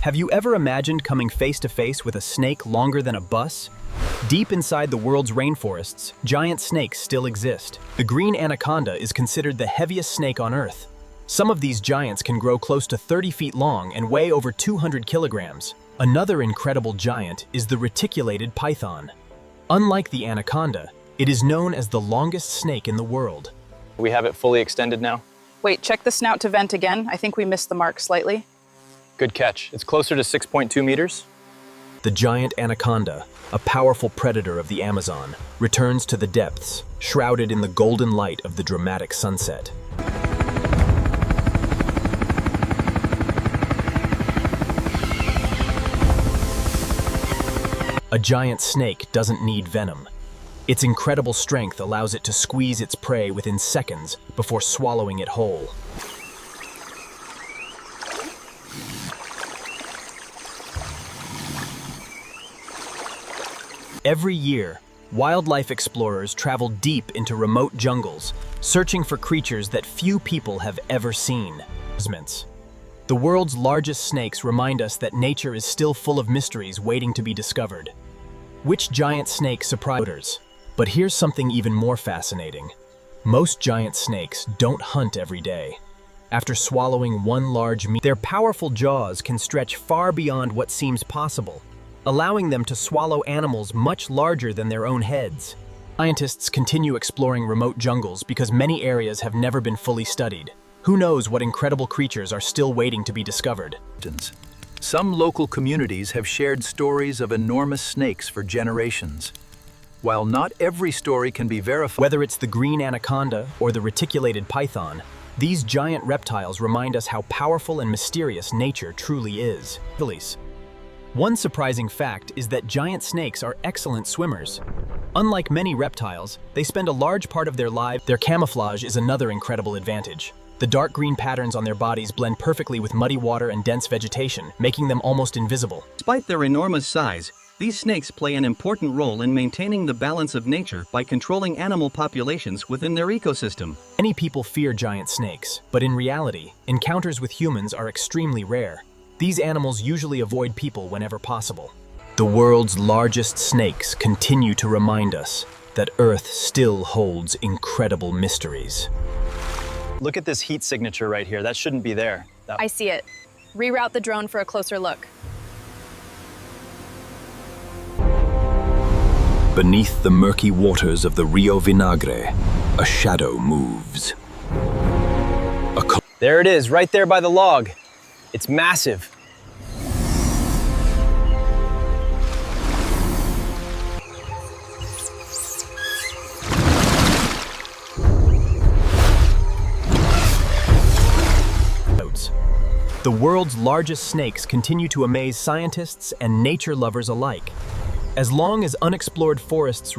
Have you ever imagined coming face to face with a snake longer than a bus? Deep inside the world's rainforests, giant snakes still exist. The green anaconda is considered the heaviest snake on Earth. Some of these giants can grow close to 30 feet long and weigh over 200 kilograms. Another incredible giant is the reticulated python. Unlike the anaconda, it is known as the longest snake in the world. We have it fully extended now. Wait, check the snout to vent again. I think we missed the mark slightly. Good catch. It's closer to 6.2 meters. The giant anaconda, a powerful predator of the Amazon, returns to the depths, shrouded in the golden light of the dramatic sunset. A giant snake doesn't need venom. Its incredible strength allows it to squeeze its prey within seconds before swallowing it whole. Every year, wildlife explorers travel deep into remote jungles, searching for creatures that few people have ever seen. The world's largest snakes remind us that nature is still full of mysteries waiting to be discovered. Which giant snake surprises? But here's something even more fascinating. Most giant snakes don't hunt every day. After swallowing one large meal, their powerful jaws can stretch far beyond what seems possible, allowing them to swallow animals much larger than their own heads. Scientists continue exploring remote jungles because many areas have never been fully studied. Who knows what incredible creatures are still waiting to be discovered? Some local communities have shared stories of enormous snakes for generations. While not every story can be verified, Whether it's the green anaconda or the reticulated python, these giant reptiles remind us how powerful and mysterious nature truly is. One surprising fact is that giant snakes are excellent swimmers. Unlike many reptiles, they spend a large part of their lives. Their camouflage is another incredible advantage. The dark green patterns on their bodies blend perfectly with muddy water and dense vegetation, making them almost invisible. Despite their enormous size, these snakes play an important role in maintaining the balance of nature by controlling animal populations within their ecosystem. Many people fear giant snakes, but in reality, encounters with humans are extremely rare. These animals usually avoid people whenever possible. The world's largest snakes continue to remind us that Earth still holds incredible mysteries. Look at this heat signature right here. That shouldn't be there. I see it. Reroute the drone for a closer look. beneath the murky waters of the Rio Vinagre, a shadow moves. There it is, right there by the log. It's massive. The world's largest snakes continue to amaze scientists and nature lovers alike. As long as unexplored forests